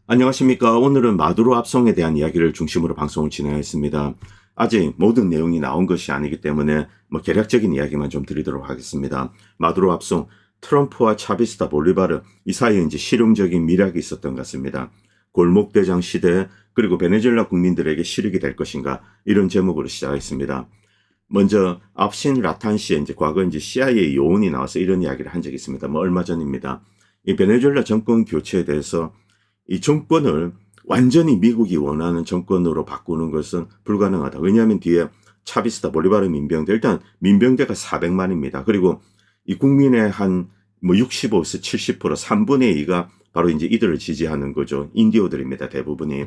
안녕하십니까. 오늘은 마두로 압송에 대한 이야기를 중심으로 방송을 진행하겠습니다. 아직 모든 내용이 나온 것이 아니기 때문에 개략적인 이야기만 좀 드리도록 하겠습니다. 마두로 압송, 트럼프와 차비스타 볼리바르 이 사이에 이제 실용적인 미락이 있었던 것 같습니다. 골목대장 시대 그리고 베네수엘라 국민들에게 실익이 될 것인가 이런 제목으로 시작했습니다. 먼저 압신 라탄 씨의 이제 과거 이제 CIA 요원이 나와서 이런 이야기를 한 적이 있습니다. 얼마 전입니다. 이 베네수엘라 정권 교체에 대해서 이 정권을 완전히 미국이 원하는 정권으로 바꾸는 것은 불가능하다. 왜냐하면 뒤에 차비스타 볼리바르 민병대, 일단 민병대가 400만입니다. 그리고 이 국민의 한 65에서 70% 3분의 2가 바로 이제 이들을 지지하는 거죠. 인디오들입니다. 대부분이.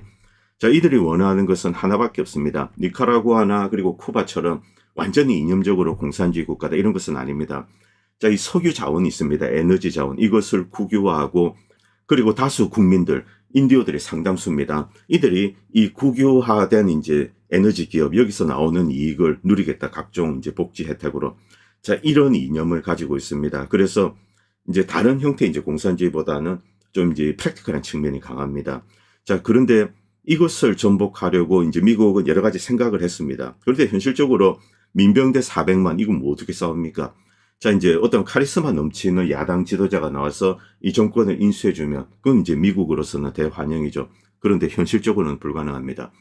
자, 이들이 원하는 것은 하나밖에 없습니다. 니카라구아나 그리고 쿠바처럼 완전히 이념적으로 공산주의 국가다 이런 것은 아닙니다. 자, 이 석유 자원이 있습니다. 에너지 자원. 이것을 국유화하고 그리고 다수 국민들, 인디오들이 상당수입니다. 이들이 이 국유화된 이제 에너지 기업, 여기서 나오는 이익을 누리겠다. 각종 이제 복지 혜택으로. 자, 이런 이념을 가지고 있습니다. 그래서 이제 다른 형태의 이제 공산주의보다는 좀 이제 프랙티컬한 측면이 강합니다. 자, 그런데 이것을 전복하려고 이제 미국은 여러 가지 생각을 했습니다. 그런데 현실적으로 민병대 400만, 이건 뭐 어떻게 싸웁니까? 자, 이제 어떤 카리스마 넘치는 야당 지도자가 나와서 이 정권을 인수해주면 그건 이제 미국으로서는 대환영이죠. 그런데 현실적으로는 불가능합니다.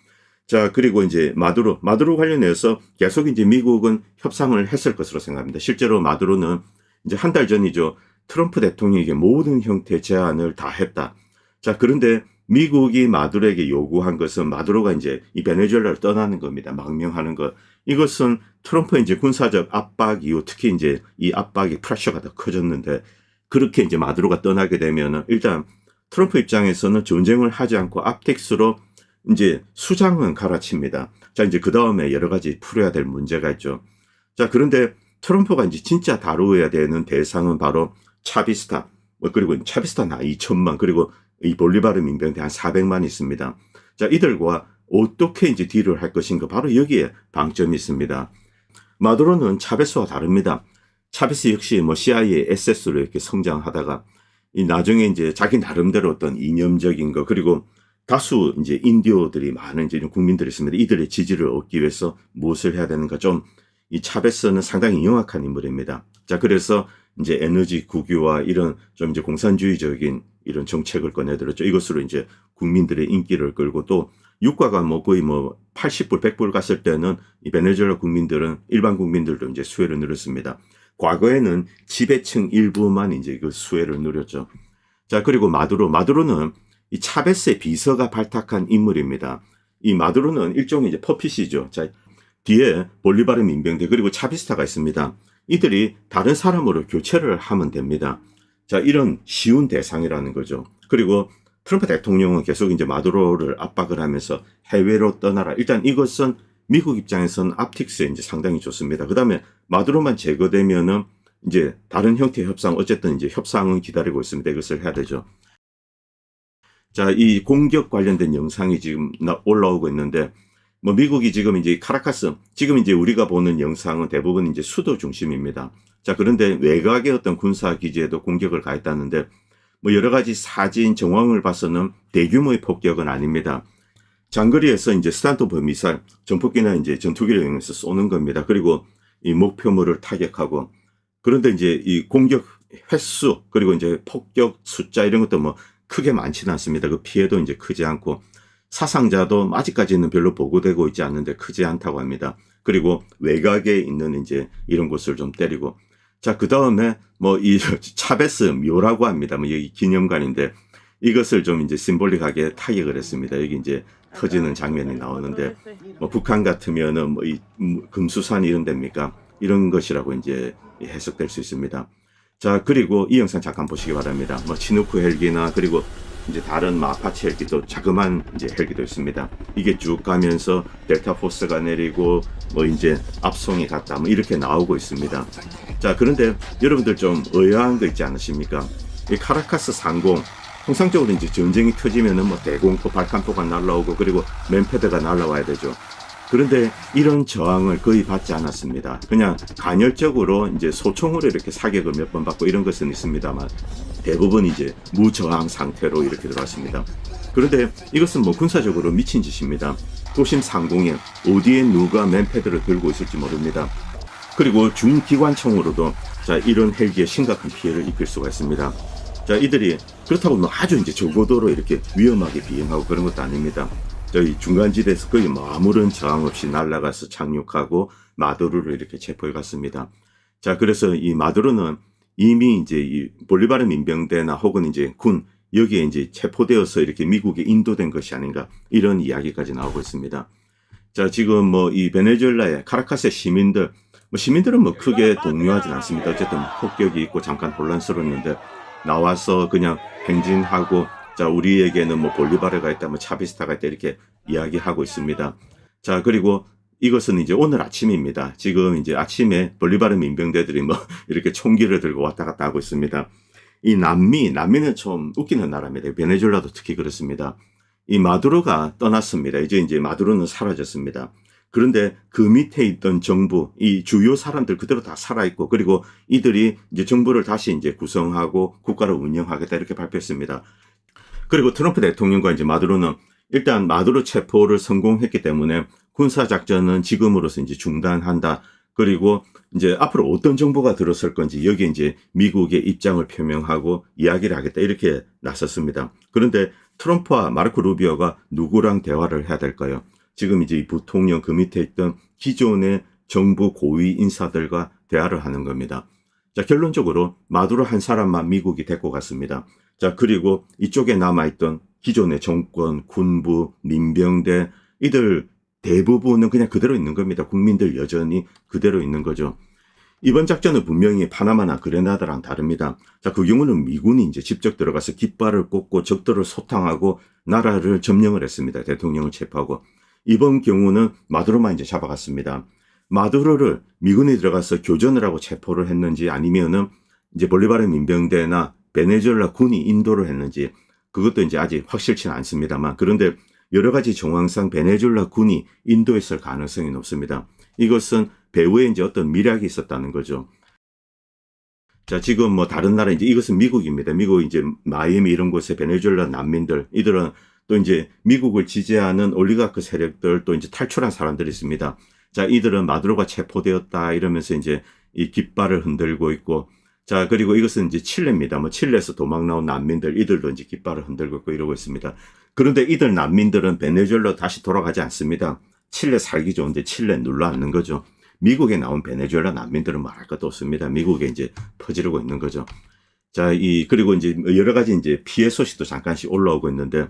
자, 그리고 이제 마두로 관련해서 계속 이제 미국은 협상을 했을 것으로 생각합니다. 실제로 마두로는 이제 한 달 전이죠. 트럼프 대통령에게 모든 형태의 제안을 다 했다. 자, 그런데 미국이 마두로에게 요구한 것은 마두로가 이제 이 베네수엘라를 떠나는 겁니다. 망명하는 것. 이것은 트럼프의 이제 군사적 압박 이후 특히 이제 이 압박이 프레셔가 더 커졌는데 그렇게 이제 마두로가 떠나게 되면은 일단 트럼프 입장에서는 전쟁을 하지 않고 압텍스로 이제 수장은 갈아칩니다. 자, 이제 그 다음에 여러 가지 풀어야 될 문제가 있죠. 자, 그런데 트럼프가 이제 진짜 다루어야 되는 대상은 바로 차비스타, 그리고 차비스타는 한 2천만, 그리고 이 볼리바르 민병대 한 400만 있습니다. 자, 이들과 어떻게 이제 딜을 할 것인가 바로 여기에 방점이 있습니다. 마두로는 차베스와 다릅니다. 차베스 역시 CIA, SS로 이렇게 성장하다가 이 나중에 이제 자기 나름대로 어떤 이념적인 거 그리고 다수 이제 인디오들이 많은 이제 국민들이 있습니다. 이들의 지지를 얻기 위해서 무엇을 해야 되는가 좀 이 차베스는 상당히 영악한 인물입니다. 자, 그래서 이제 에너지 국유와 이런 좀 이제 공산주의적인 이런 정책을 꺼내들었죠. 이것으로 이제 국민들의 인기를 끌고 또 유가가 거의 80불, 100불 갔을 때는 이 베네수엘라 국민들은 일반 국민들도 이제 수혜를 누렸습니다. 과거에는 지배층 일부만 이제 그 수혜를 누렸죠. 자, 그리고 마두로는 이 차베스의 비서가 발탁한 인물입니다. 이 마두로는 일종의 이제 퍼핏이죠. 자, 뒤에 볼리바르 민병대 그리고 차비스타가 있습니다. 이들이 다른 사람으로 교체를 하면 됩니다. 자, 이런 쉬운 대상이라는 거죠. 그리고 트럼프 대통령은 계속 이제 마두로를 압박을 하면서 해외로 떠나라. 일단 이것은 미국 입장에서는 압틱스에 이제 상당히 좋습니다. 그 다음에 마두로만 제거되면은 이제 다른 형태의 협상, 어쨌든 이제 협상은 기다리고 있습니다. 이것을 해야 되죠. 자, 이 공격 관련된 영상이 지금 올라오고 있는데 미국이 지금 이제 카라카스, 지금 이제 우리가 보는 영상은 대부분 이제 수도 중심입니다. 자, 그런데 외곽의 어떤 군사 기지에도 공격을 가했다는데 여러 가지 사진 정황을 봐서는 대규모의 폭격은 아닙니다. 장거리에서 이제 스탄토프 미사일, 전폭기나 이제 전투기를 이용해서 쏘는 겁니다. 그리고 이 목표물을 타격하고 그런데 이제 이 공격 횟수 그리고 이제 폭격 숫자 이런 것도 크게 많지는 않습니다. 그 피해도 이제 크지 않고 사상자도 아직까지는 별로 보고되고 있지 않는데 크지 않다고 합니다. 그리고 외곽에 있는 이제 이런 곳을 좀 때리고 자, 그 다음에 이 차베스 묘라고 합니다. 여기 기념관인데 이것을 좀 이제 심볼릭하게 타격을 했습니다. 여기 이제 터지는 장면이 나오는데 북한 같으면은 이 금수산 이런 데입니까? 이런 것이라고 이제 해석될 수 있습니다. 자, 그리고 이 영상 잠깐 보시기 바랍니다. 치누크 헬기나 그리고 이제 다른 아파치 헬기도 자그마한 이제 헬기도 있습니다. 이게 쭉 가면서 델타 포스가 내리고 이제 압송이 갔다 이렇게 나오고 있습니다. 자, 그런데 여러분들 좀 의아한 거 있지 않으십니까? 이 카라카스 상공 통상적으로 이제 전쟁이 터지면은 대공포, 발칸포가 날라오고 그리고 맨패드가 날라와야 되죠. 그런데 이런 저항을 거의 받지 않았습니다. 그냥 간헐적으로 이제 소총으로 이렇게 사격을 몇 번 받고 이런 것은 있습니다만 대부분 이제 무저항 상태로 이렇게 들어왔습니다. 그런데 이것은 뭐 군사적으로 미친 짓입니다. 도심 상공에 어디에 누가 맨패드를 들고 있을지 모릅니다. 그리고 중기관총으로도 자, 이런 헬기에 심각한 피해를 입힐 수가 있습니다. 자, 이들이 그렇다고 뭐 아주 이제 저고도로 이렇게 위험하게 비행하고 그런 것도 아닙니다. 저희 중간지대에서 거의 뭐 아무런 저항 없이 날아가서 착륙하고 마두로를 이렇게 체포해 갔습니다. 자, 그래서 이 마두로는 이미 이제 이 볼리바르 민병대나 혹은 이제 군 여기에 이제 체포되어서 이렇게 미국에 인도된 것이 아닌가 이런 이야기까지 나오고 있습니다. 자, 지금 뭐 이 베네수엘라의 카라카스의 시민들, 뭐 시민들은 뭐 크게 동요하진 않습니다. 어쨌든 폭격이 있고 잠깐 혼란스러웠는데 나와서 그냥 행진하고 자, 우리에게는 뭐 볼리바르가 있다, 뭐 차비스타가 있다 이렇게 이야기하고 있습니다. 자, 그리고 이것은 이제 오늘 아침입니다. 지금 이제 아침에 볼리바르 민병대들이 뭐 이렇게 총기를 들고 왔다 갔다 하고 있습니다. 이 남미는 좀 웃기는 나라입니다. 베네수엘라도 특히 그렇습니다. 이 마두로가 떠났습니다. 이제 마두로는 사라졌습니다. 그런데 그 밑에 있던 정부, 이 주요 사람들 그대로 다 살아있고, 그리고 이들이 이제 정부를 다시 이제 구성하고 국가를 운영하겠다 이렇게 발표했습니다. 그리고 트럼프 대통령과 이제 마두로는 일단 마두로 체포를 성공했기 때문에 군사작전은 지금으로서 이제 중단한다. 그리고 이제 앞으로 어떤 정보가 들어설 건지 여기에 이제 미국의 입장을 표명하고 이야기를 하겠다 이렇게 나섰습니다. 그런데 트럼프와 마르코 루비오가 누구랑 대화를 해야 될까요? 지금 이제 이 부통령 그 밑에 있던 기존의 정부 고위 인사들과 대화를 하는 겁니다. 자, 결론적으로 마두로 한 사람만 미국이 데리고 갔습니다. 자, 그리고 이쪽에 남아있던 기존의 정권, 군부, 민병대 이들 대부분은 그냥 그대로 있는 겁니다. 국민들 여전히 그대로 있는 거죠. 이번 작전은 분명히 파나마나 그레나다랑 다릅니다. 자, 그 경우는 미군이 이제 직접 들어가서 깃발을 꽂고 적들을 소탕하고 나라를 점령을 했습니다. 대통령을 체포하고. 이번 경우는 마두로만 이제 잡아갔습니다. 마두로를 미군이 들어가서 교전을 하고 체포를 했는지 아니면은 이제 볼리바르 민병대나 베네수엘라 군이 인도를 했는지 그것도 이제 아직 확실치는 않습니다만, 그런데 여러 가지 정황상 베네수엘라 군이 인도했을 가능성이 높습니다. 이것은 배후에 이제 어떤 미략이 있었다는 거죠. 자, 지금 뭐 다른 나라 이제 이것은 미국입니다. 미국 이제 마이애미 이런 곳에 베네수엘라 난민들 이들은 또 이제 미국을 지지하는 올리가크 세력들 또 이제 탈출한 사람들이 있습니다. 자, 이들은 마두로가 체포되었다 이러면서 이제 이 깃발을 흔들고 있고, 자, 그리고 이것은 이제 칠레입니다. 뭐 칠레에서 도망 나온 난민들 이들도 이제 깃발을 흔들고 있고 이러고 있습니다. 그런데 이들 난민들은 베네수엘라로 다시 돌아가지 않습니다. 칠레 살기 좋은데 칠레 눌러 앉는 거죠. 미국에 나온 베네수엘라 난민들은 말할 것도 없습니다. 미국에 이제 퍼지르고 있는 거죠. 자, 그리고 이제 여러 가지 이제 피해 소식도 잠깐씩 올라오고 있는데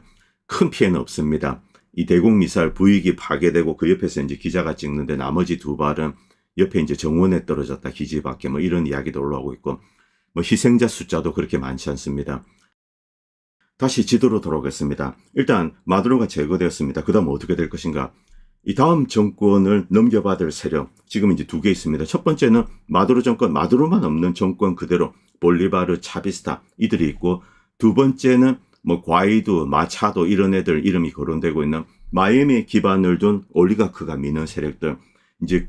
큰 피해는 없습니다. 이 대공 미사일 부익이 파괴되고 그 옆에서 이제 기자가 찍는데 나머지 두 발은 옆에 이제 정원에 떨어졌다 기지밖에 뭐 이런 이야기도 올라오고 있고, 뭐 희생자 숫자도 그렇게 많지 않습니다. 다시 지도로 돌아오겠습니다. 일단 마두로가 제거되었습니다. 그 다음 어떻게 될 것인가? 이 다음 정권을 넘겨받을 세력 지금 이제 두 개 있습니다. 첫 번째는 마두로 정권, 마두로만 없는 정권 그대로 볼리바르, 차비스타 이들이 있고, 두 번째는 뭐 과이도, 마차도 이런 애들 이름이 거론되고 있는 마이애미에 기반을 둔 올리가크가 미는 세력들, 이제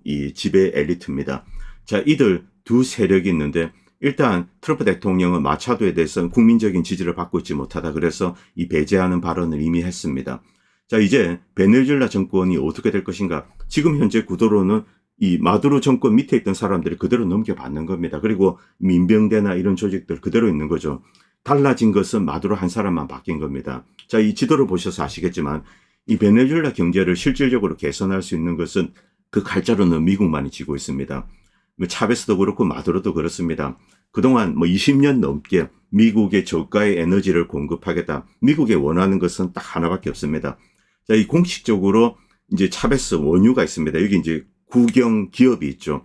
이 지배 엘리트입니다. 자, 이들 두 세력이 있는데 일단 트럼프 대통령은 마차도에 대해서는 국민적인 지지를 받고 있지 못하다 그래서 이 배제하는 발언을 이미 했습니다. 자, 이제 베네수엘라 정권이 어떻게 될 것인가? 지금 현재 구도로는 이 마두로 정권 밑에 있던 사람들이 그대로 넘겨받는 겁니다. 그리고 민병대나 이런 조직들 그대로 있는 거죠. 달라진 것은 마두로 한 사람만 바뀐 겁니다. 자, 이 지도를 보셔서 아시겠지만 이 베네수엘라 경제를 실질적으로 개선할 수 있는 것은 그 칼자루는 미국만이 쥐고 있습니다. 차베스도 그렇고 마두로도 그렇습니다. 그동안 뭐 20년 넘게 미국의 저가의 에너지를 공급하겠다. 미국이 원하는 것은 딱 하나밖에 없습니다. 자, 이 공식적으로 이제 차베스 원유가 있습니다. 여기 이제 국영 기업이 있죠.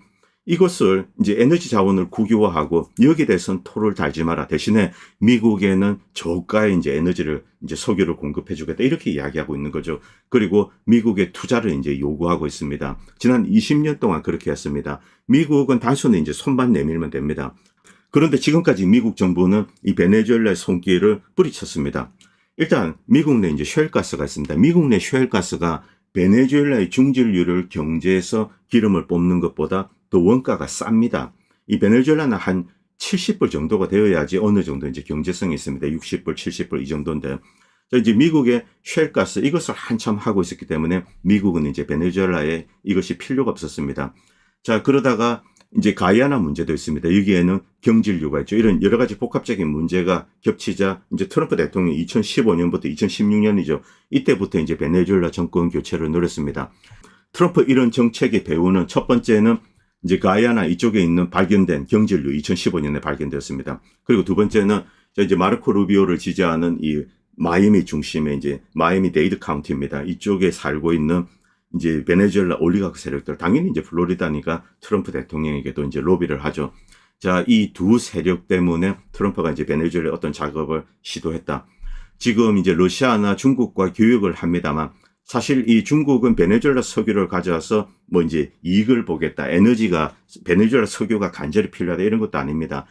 이것을 이제 에너지 자원을 국유화하고 여기에 대해서는 토를 달지 마라. 대신에 미국에는 저가의 이제 에너지를 이제 석유를 공급해 주겠다. 이렇게 이야기하고 있는 거죠. 그리고 미국의 투자를 이제 요구하고 있습니다. 지난 20년 동안 그렇게 했습니다. 미국은 단순히 이제 손만 내밀면 됩니다. 그런데 지금까지 미국 정부는 이 베네수엘라의 손길을 뿌리쳤습니다. 일단 미국 내 이제 셰일가스가 있습니다. 미국 내 셰일가스가 베네수엘라의 중진류를 경제에서 기름을 뽑는 것보다 더 원가가 쌉니다. 이 베네수엘라는 한 70불 정도가 되어야지 어느 정도 이제 경제성이 있습니다. 60불, 70불 이 정도인데. 자, 이제 미국의 쉘가스 이것을 한참 하고 있었기 때문에 미국은 이제 베네수엘라에 이것이 필요가 없었습니다. 자, 그러다가 이제 가이아나 문제도 있습니다. 여기에는 경질류가 있죠. 이런 여러 가지 복합적인 문제가 겹치자 이제 트럼프 대통령이 2015년부터 2016년이죠. 이때부터 이제 베네수엘라 정권 교체를 노렸습니다. 트럼프 이런 정책의 배후는 첫 번째는 이제 가이아나 이쪽에 있는 발견된 경질류 2015년에 발견되었습니다. 그리고 두 번째는 이제 마르코 루비오를 지지하는 이 마이애미 중심의 이제 마이애미 데이드 카운티입니다. 이쪽에 살고 있는 이제 베네수엘라 올리가크 세력들, 당연히 이제 플로리다니까 트럼프 대통령에게도 이제 로비를 하죠. 자, 이 두 세력 때문에 트럼프가 이제 베네수엘라에 어떤 작업을 시도했다. 지금 이제 러시아나 중국과 교역을 합니다만 사실 이 중국은 베네수엘라 석유를 가져와서 뭐 이제 이익을 보겠다. 에너지가 베네수엘라 석유가 간절히 필요하다 이런 것도 아닙니다.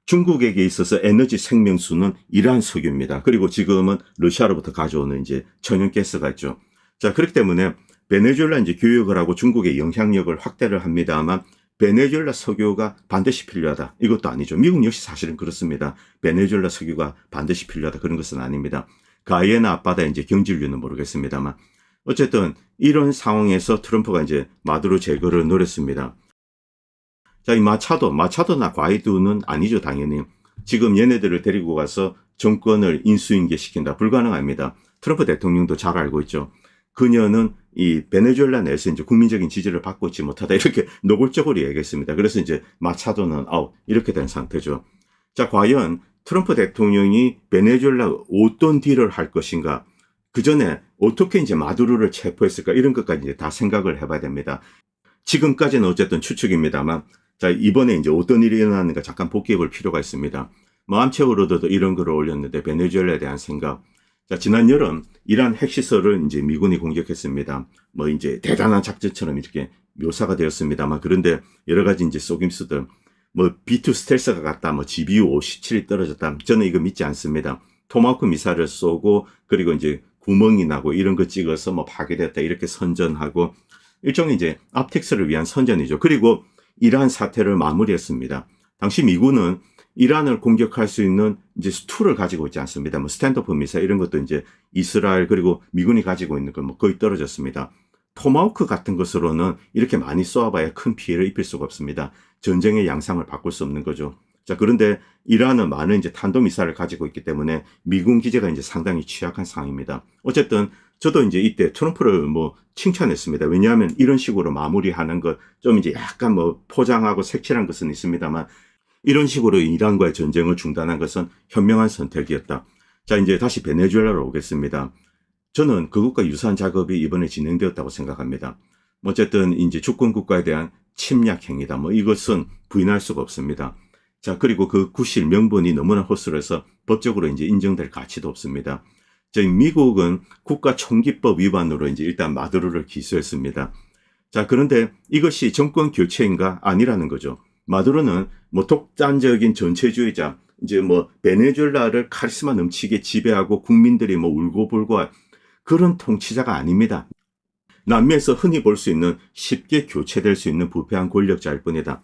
중국에게 있어서 에너지 생명수는 이러한 석유입니다. 그리고 지금은 러시아로부터 가져오는 이제 천연가스가 있죠. 자, 그렇기 때문에 베네수엘라 이제 교역을 하고 중국의 영향력을 확대를 합니다만 베네수엘라 석유가 반드시 필요하다. 이것도 아니죠. 미국 역시 사실은 그렇습니다. 베네수엘라 석유가 반드시 필요하다. 그런 것은 아닙니다. 가이아나 앞바다 이제 경질류는 모르겠습니다만 어쨌든 이런 상황에서 트럼프가 이제 마두로 제거를 노렸습니다. 자, 이 마차도나 과이두는 아니죠, 당연히. 지금 얘네들을 데리고 가서 정권을 인수인계시킨다. 불가능합니다. 트럼프 대통령도 잘 알고 있죠. 그녀는 이 베네수엘라 내에서 이제 국민적인 지지를 받고 있지 못하다. 이렇게 노골적으로 얘기했습니다. 그래서 이제 마차도는 아웃. 이렇게 된 상태죠. 자, 과연 트럼프 대통령이 베네수엘라 어떤 딜을 할 것인가? 그 전에 어떻게 이제 마두로를 체포했을까? 이런 것까지 이제 다 생각을 해봐야 됩니다. 지금까지는 어쨌든 추측입니다만, 자, 이번에 이제 어떤 일이 일어나는가 잠깐 복귀해 볼 필요가 있습니다. 뭐, 암체오로도 이런 글을 올렸는데, 베네수엘라에 대한 생각. 자, 지난 여름, 이란 핵시설을 이제 미군이 공격했습니다. 뭐, 이제 대단한 작전처럼 이렇게 묘사가 되었습니다만, 그런데 여러 가지 이제 속임수들, 뭐, B2 스텔스가 갔다, 뭐, GBU 57이 떨어졌다. 저는 이거 믿지 않습니다. 토마호크 미사일을 쏘고, 그리고 이제 구멍이 나고 이런 거 찍어서 뭐 파괴됐다. 이렇게 선전하고, 일종의 이제 압텍스를 위한 선전이죠. 그리고 이란 사태를 마무리했습니다. 당시 미군은 이란을 공격할 수 있는 이제 툴을 가지고 있지 않습니다. 뭐 스탠드오프 미사일 이런 것도 이제 이스라엘 그리고 미군이 가지고 있는 건 뭐 거의 떨어졌습니다. 토마호크 같은 것으로는 이렇게 많이 쏘아봐야 큰 피해를 입힐 수가 없습니다. 전쟁의 양상을 바꿀 수 없는 거죠. 자, 그런데 이란은 많은 이제 탄도미사일을 가지고 있기 때문에 미군 기지가 이제 상당히 취약한 상황입니다. 어쨌든 저도 이제 이때 트럼프를 뭐 칭찬했습니다. 왜냐하면 이런 식으로 마무리하는 것 좀 이제 약간 뭐 포장하고 색칠한 것은 있습니다만 이런 식으로 이란과의 전쟁을 중단한 것은 현명한 선택이었다. 자, 이제 다시 베네수엘라로 오겠습니다. 저는 그것과 유사한 작업이 이번에 진행되었다고 생각합니다. 어쨌든 이제 주권 국가에 대한 침략 행위다. 뭐 이것은 부인할 수가 없습니다. 자, 그리고 그 구실 명분이 너무나 허술해서 법적으로 이제 인정될 가치도 없습니다. 저희 미국은 국가총기법 위반으로 이제 일단 마두로를 기소했습니다. 자, 그런데 이것이 정권 교체인가? 아니라는 거죠. 마두로는 뭐 독단적인 전체주의자, 이제 뭐 베네수엘라를 카리스마 넘치게 지배하고 국민들이 뭐 울고불고 그런 통치자가 아닙니다. 남미에서 흔히 볼 수 있는 쉽게 교체될 수 있는 부패한 권력자일 뿐이다.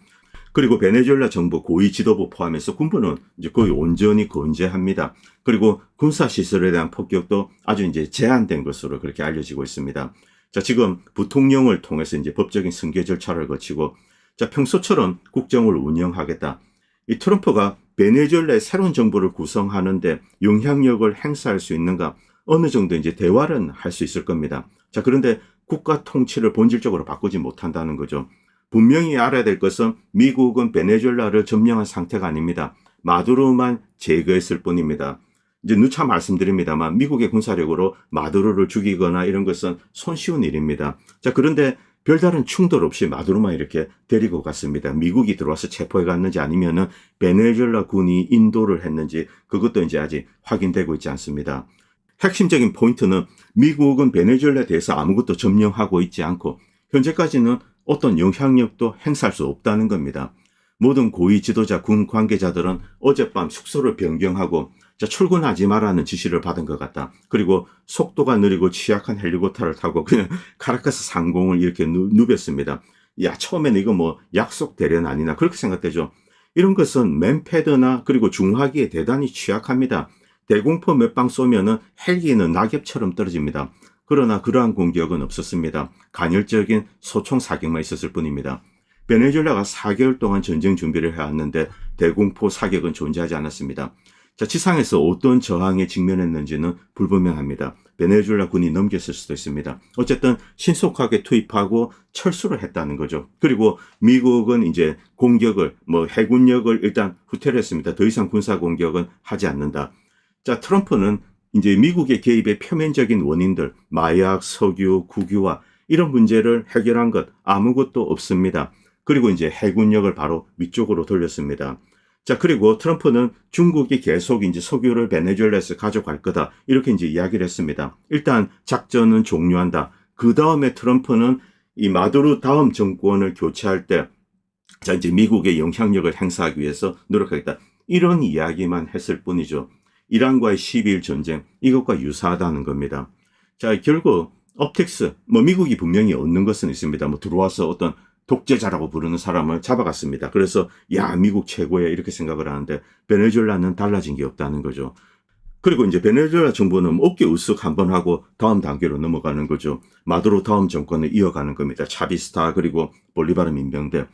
그리고 베네수엘라 정부 고위 지도부 포함해서 군부는 이제 거의 온전히 건재합니다. 그리고 군사시설에 대한 폭격도 아주 이제 제한된 것으로 그렇게 알려지고 있습니다. 자, 지금 부통령을 통해서 이제 법적인 승계 절차를 거치고, 자, 평소처럼 국정을 운영하겠다. 이 트럼프가 베네수엘라의 새로운 정부를 구성하는데 영향력을 행사할 수 있는가? 어느 정도 이제 대화는 할 수 있을 겁니다. 자, 그런데 국가 통치를 본질적으로 바꾸지 못한다는 거죠. 분명히 알아야 될 것은 미국은 베네수엘라를 점령한 상태가 아닙니다. 마두로만 제거했을 뿐입니다. 이제 누차 말씀드립니다만 미국의 군사력으로 마두로를 죽이거나 이런 것은 손쉬운 일입니다. 자, 그런데 별다른 충돌 없이 마두로만 이렇게 데리고 갔습니다. 미국이 들어와서 체포해 갔는지 아니면은 베네수엘라 군이 인도를 했는지 그것도 이제 아직 확인되고 있지 않습니다. 핵심적인 포인트는 미국은 베네수엘라에 대해서 아무것도 점령하고 있지 않고 현재까지는 어떤 영향력도 행사할 수 없다는 겁니다. 모든 고위 지도자 군 관계자들은 어젯밤 숙소를 변경하고 자, 출근하지 마라는 지시를 받은 것 같다. 그리고 속도가 느리고 취약한 헬리콥터를 타고 그냥 카라카스 상공을 이렇게 누볐습니다. 야, 처음에는 이거 뭐 약속 대련 아니나 그렇게 생각되죠. 이런 것은 맨패드나 그리고 중화기에 대단히 취약합니다. 대공포 몇 방 쏘면은 헬기는 낙엽처럼 떨어집니다. 그러나 그러한 공격은 없었습니다. 간헐적인 소총 사격만 있었을 뿐입니다. 베네수엘라가 4개월 동안 전쟁 준비를 해왔는데 대공포 사격은 존재하지 않았습니다. 자, 지상에서 어떤 저항에 직면했는지는 불분명합니다. 베네수엘라 군이 넘겼을 수도 있습니다. 어쨌든 신속하게 투입하고 철수를 했다는 거죠. 그리고 미국은 이제 공격을 해군력을 일단 후퇴를 했습니다. 더 이상 군사 공격은 하지 않는다. 자, 트럼프는 이제 미국의 개입의 표면적인 원인들, 마약, 석유, 국유화 이런 문제를 해결한 것 아무것도 없습니다. 그리고 이제 해군력을 바로 위쪽으로 돌렸습니다. 자, 그리고 트럼프는 중국이 계속 이제 석유를 베네수엘라에서 가져갈 거다. 이렇게 이제 이야기를 했습니다. 일단 작전은 종료한다. 그 다음에 트럼프는 이 마두로 다음 정권을 교체할 때, 자, 이제 미국의 영향력을 행사하기 위해서 노력하겠다. 이런 이야기만 했을 뿐이죠. 이란과의 12일 전쟁, 이것과 유사하다는 겁니다. 자, 결국, optics, 미국이 분명히 얻는 것은 있습니다. 들어와서 어떤 독재자라고 부르는 사람을 잡아갔습니다. 그래서 야, 미국 최고야 이렇게 생각을 하는데 베네수엘라는 달라진 게 없다는 거죠. 그리고 이제 베네수엘라 정부는 어깨 으쓱 한번 하고 다음 단계로 넘어가는 거죠. 마두로 다음 정권을 이어가는 겁니다. 차비스타 그리고 볼리바르 민병대.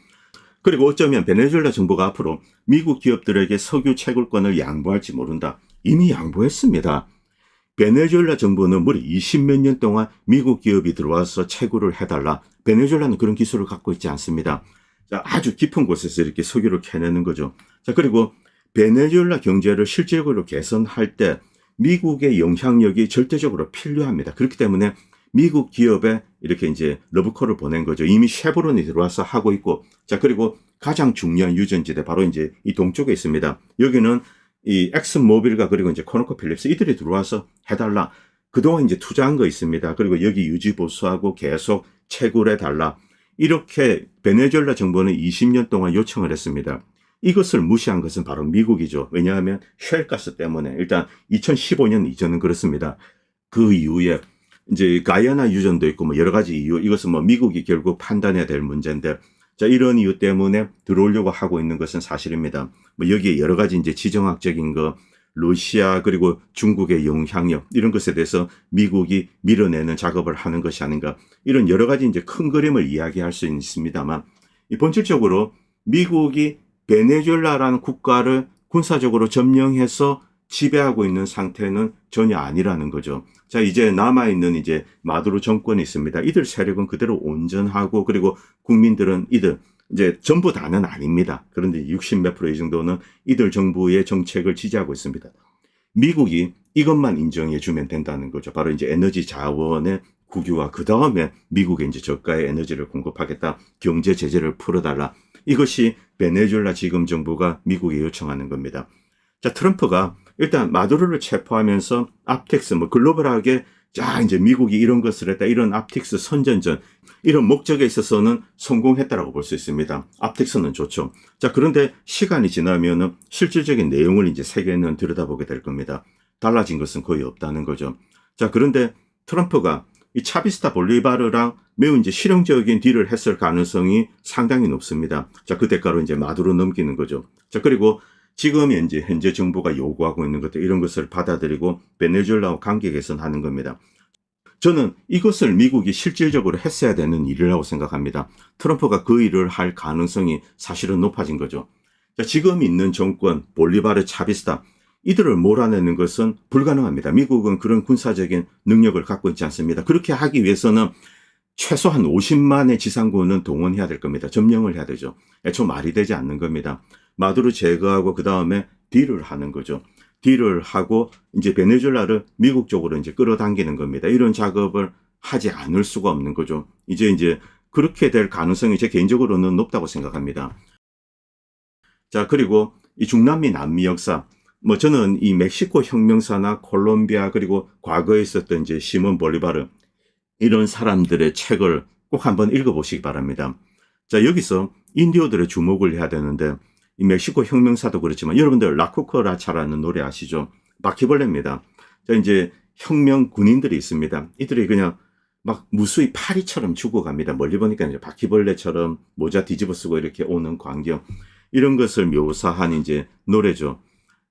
그리고 어쩌면 베네수엘라 정부가 앞으로 미국 기업들에게 석유 채굴권을 양보할지 모른다. 이미 양보했습니다. 베네수엘라 정부는 무려 20몇 년 동안 미국 기업이 들어와서 채굴을 해달라. 베네수엘라는 그런 기술을 갖고 있지 않습니다. 자, 아주 깊은 곳에서 이렇게 석유를 캐내는 거죠. 자, 그리고 베네수엘라 경제를 실질적으로 개선할 때 미국의 영향력이 절대적으로 필요합니다. 그렇기 때문에 미국 기업에 이렇게 이제 러브콜을 보낸 거죠. 이미 쉐보론이 들어와서 하고 있고, 자, 그리고 가장 중요한 유전지대 바로 이제 이 동쪽에 있습니다. 여기는 이 엑슨모빌과 그리고 이제 코노코필립스 이들이 들어와서 해달라. 그동안 이제 투자한 거 있습니다. 그리고 여기 유지보수하고 계속 채굴해달라. 이렇게 베네수엘라 정부는 20년 동안 요청을 했습니다. 이것을 무시한 것은 바로 미국이죠. 왜냐하면 쉘가스 때문에 일단 2015년 이전은 그렇습니다. 그 이후에 이제 가이아나 유전도 있고 여러 가지 이유, 이것은 미국이 결국 판단해야 될 문제인데, 자, 이런 이유 때문에 들어오려고 하고 있는 것은 사실입니다. 여기에 여러 가지 이제 지정학적인 거, 러시아 그리고 중국의 영향력 이런 것에 대해서 미국이 밀어내는 작업을 하는 것이 아닌가, 이런 여러 가지 이제 큰 그림을 이야기할 수 있습니다만, 본질적으로 미국이 베네수엘라라는 국가를 군사적으로 점령해서 지배하고 있는 상태는 전혀 아니라는 거죠. 자, 이제 남아있는 이제 마두로 정권이 있습니다. 이들 세력은 그대로 온전하고, 그리고 국민들은 이들, 이제 전부 다는 아닙니다. 그런데 60몇 프로 이 정도는 이들 정부의 정책을 지지하고 있습니다. 미국이 이것만 인정해주면 된다는 거죠. 바로 이제 에너지 자원의 국유화, 그 다음에 미국에 이제 저가의 에너지를 공급하겠다. 경제 제재를 풀어달라. 이것이 베네수엘라 지금 정부가 미국에 요청하는 겁니다. 자, 트럼프가 일단 마두로를 체포하면서 aptics, 글로벌하게, 자, 이제 미국이 이런 것을 했다. 이런 aptics 선전전, 이런 목적에 있어서는 성공했다라고 볼 수 있습니다. aptics는 좋죠. 자, 그런데 시간이 지나면은 실질적인 내용을 이제 세계는 들여다보게 될 겁니다. 달라진 것은 거의 없다는 거죠. 자, 그런데 트럼프가 이 차비스타 볼리바르랑 매우 이제 실용적인 딜을 했을 가능성이 상당히 높습니다. 자, 그 대가로 이제 마두로 넘기는 거죠. 자, 그리고 지금 현재 정부가 요구하고 있는 것들, 이런 것을 받아들이고 베네수엘라와 관계 개선하는 겁니다. 저는 이것을 미국이 실질적으로 했어야 되는 일이라고 생각합니다. 트럼프가 그 일을 할 가능성이 사실은 높아진 거죠. 자, 지금 있는 정권, 볼리바르, 차비스타, 이들을 몰아내는 것은 불가능합니다. 미국은 그런 군사적인 능력을 갖고 있지 않습니다. 그렇게 하기 위해서는 최소한 50만의 지상군은 동원해야 될 겁니다. 점령을 해야 되죠. 애초 말이 되지 않는 겁니다. 마두로 제거하고 그 다음에 딜을 하는 거죠. 딜을 하고 이제 베네수엘라를 미국 쪽으로 이제 끌어당기는 겁니다. 이런 작업을 하지 않을 수가 없는 거죠. 이제 그렇게 될 가능성이 제 개인적으로는 높다고 생각합니다. 자, 그리고 이 중남미 남미 역사, 저는 이 멕시코 혁명사나 콜롬비아 그리고 과거에 있었던 이제 시몬 볼리바르, 이런 사람들의 책을 꼭 한번 읽어보시기 바랍니다. 자, 여기서 인디오들의 주목을 해야 되는데, 이 멕시코 혁명사도 그렇지만 여러분들 라쿠코라차라는 노래 아시죠? 바퀴벌레입니다. 자, 이제 혁명 군인들이 있습니다. 이들이 그냥 막 무수히 파리처럼 죽어갑니다. 멀리 보니까 이제 바퀴벌레처럼 모자 뒤집어 쓰고 이렇게 오는 광경. 이런 것을 묘사한 이제 노래죠.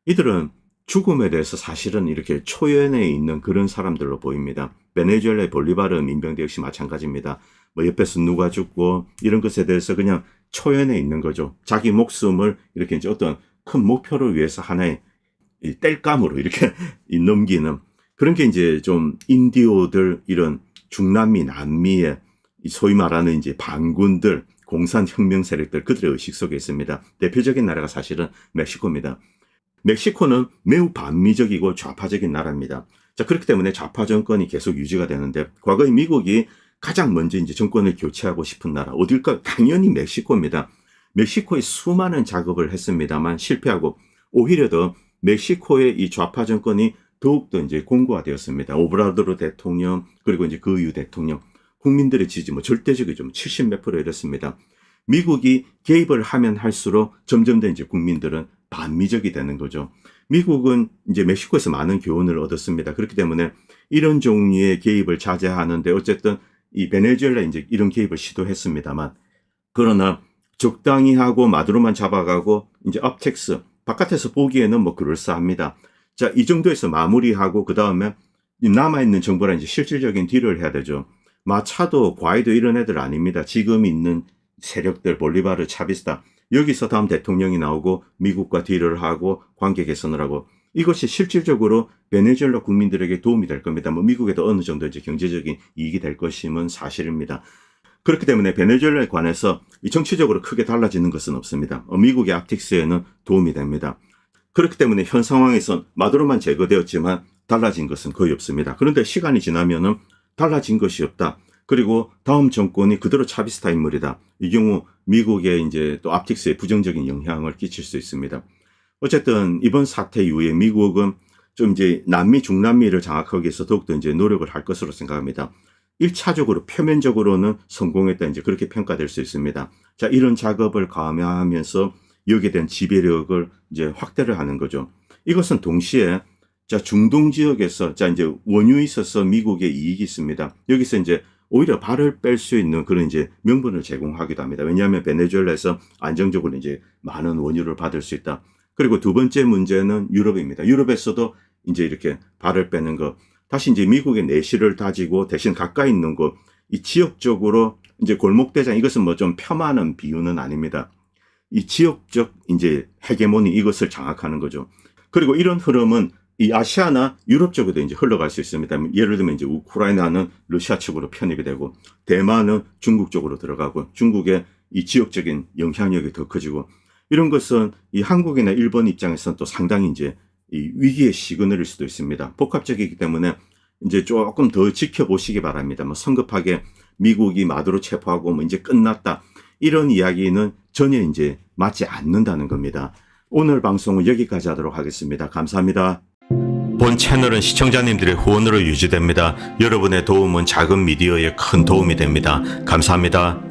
이들은 죽음에 대해서 사실은 이렇게 초연해 있는 그런 사람들로 보입니다. 베네수엘라의 볼리바르 민병대 역시 마찬가지입니다. 뭐 옆에서 누가 죽고 이런 것에 대해서 그냥 초연해 있는 거죠. 자기 목숨을 이렇게 이제 어떤 큰 목표를 위해서 하나의 이 땔감으로 이렇게 넘기는 그런 게 이제 좀 인디오들 이런 중남미, 남미의 소위 말하는 이제 반군들, 공산혁명 세력들 그들의 의식 속에 있습니다. 대표적인 나라가 사실은 멕시코입니다. 멕시코는 매우 반미적이고 좌파적인 나라입니다. 자, 그렇기 때문에 좌파 정권이 계속 유지가 되는데 과거에 미국이 가장 먼저 이제 정권을 교체하고 싶은 나라 어딜까? 당연히 멕시코입니다. 멕시코에 수많은 작업을 했습니다만 실패하고 오히려 더 멕시코의 이 좌파 정권이 더욱더 이제 공고화되었습니다. 오브라도르 대통령 그리고 이제 그 이후 대통령 국민들의 지지 뭐 절대적이죠. 70 몇 프로 이렇습니다. 미국이 개입을 하면 할수록 점점 더 이제 국민들은 반미적이 되는 거죠. 미국은 이제 멕시코에서 많은 교훈을 얻었습니다. 그렇기 때문에 이런 종류의 개입을 자제하는데 어쨌든 이 베네수엘라 이제 이런 개입을 시도했습니다만 그러나 적당히 하고 마두로만 잡아가고 이제 업텍스 바깥에서 보기에는 뭐 그럴싸합니다. 자, 이 정도에서 마무리하고 그 다음에 남아있는 정부랑 이제 실질적인 딜을 해야 되죠. 마차도 과이도 이런 애들 아닙니다. 지금 있는 세력들 볼리바르 차비스타 여기서 다음 대통령이 나오고 미국과 딜을 하고 관계 개선을 하고 이것이 실질적으로 베네수엘라 국민들에게 도움이 될 겁니다. 뭐 미국에도 어느 정도 이제 경제적인 이익이 될 것임은 사실입니다. 그렇기 때문에 베네수엘라에 관해서 이 정치적으로 크게 달라지는 것은 없습니다. 미국의 압틱스에는 도움이 됩니다. 그렇기 때문에 현 상황에선 마두로만 제거되었지만 달라진 것은 거의 없습니다. 그런데 시간이 지나면은 달라진 것이 없다. 그리고 다음 정권이 그대로 차비스타 인물이다. 이 경우 미국의 이제 또 압틱스에 부정적인 영향을 끼칠 수 있습니다. 어쨌든 이번 사태 이후에 미국은 좀 이제 남미, 중남미를 장악하기 위해서 더욱더 이제 노력을 할 것으로 생각합니다. 1차적으로 표면적으로는 성공했다 이제 그렇게 평가될 수 있습니다. 자, 이런 작업을 감행하면서 여기에 대한 지배력을 이제 확대를 하는 거죠. 이것은 동시에 자, 중동 지역에서 자, 이제 원유에 있어서 미국의 이익이 있습니다. 여기서 이제 오히려 발을 뺄 수 있는 그런 이제 명분을 제공하기도 합니다. 왜냐하면 베네수엘라에서 안정적으로 이제 많은 원유를 받을 수 있다. 그리고 두 번째 문제는 유럽입니다. 유럽에서도 이제 이렇게 발을 빼는 것. 다시 이제 미국의 내실을 다지고 대신 가까이 있는 곳, 이 지역적으로 이제 골목대장 이것은 뭐 좀 폄하하는 비유는 아닙니다. 이 지역적 이제 헤게모니 이것을 장악하는 거죠. 그리고 이런 흐름은 이 아시아나 유럽 쪽에도 이제 흘러갈 수 있습니다. 예를 들면 이제 우크라이나는 러시아 측으로 편입이 되고 대만은 중국 쪽으로 들어가고 중국의 이 지역적인 영향력이 더 커지고 이런 것은 이 한국이나 일본 입장에서는 또 상당히 이제 이 위기의 시그널일 수도 있습니다. 복합적이기 때문에 이제 조금 더 지켜보시기 바랍니다. 뭐 성급하게 미국이 마두로 체포하고 뭐 이제 끝났다. 이런 이야기는 전혀 이제 맞지 않는다는 겁니다. 오늘 방송은 여기까지 하도록 하겠습니다. 감사합니다. 본 채널은 시청자님들의 후원으로 유지됩니다. 여러분의 도움은 작은 미디어에 큰 도움이 됩니다. 감사합니다.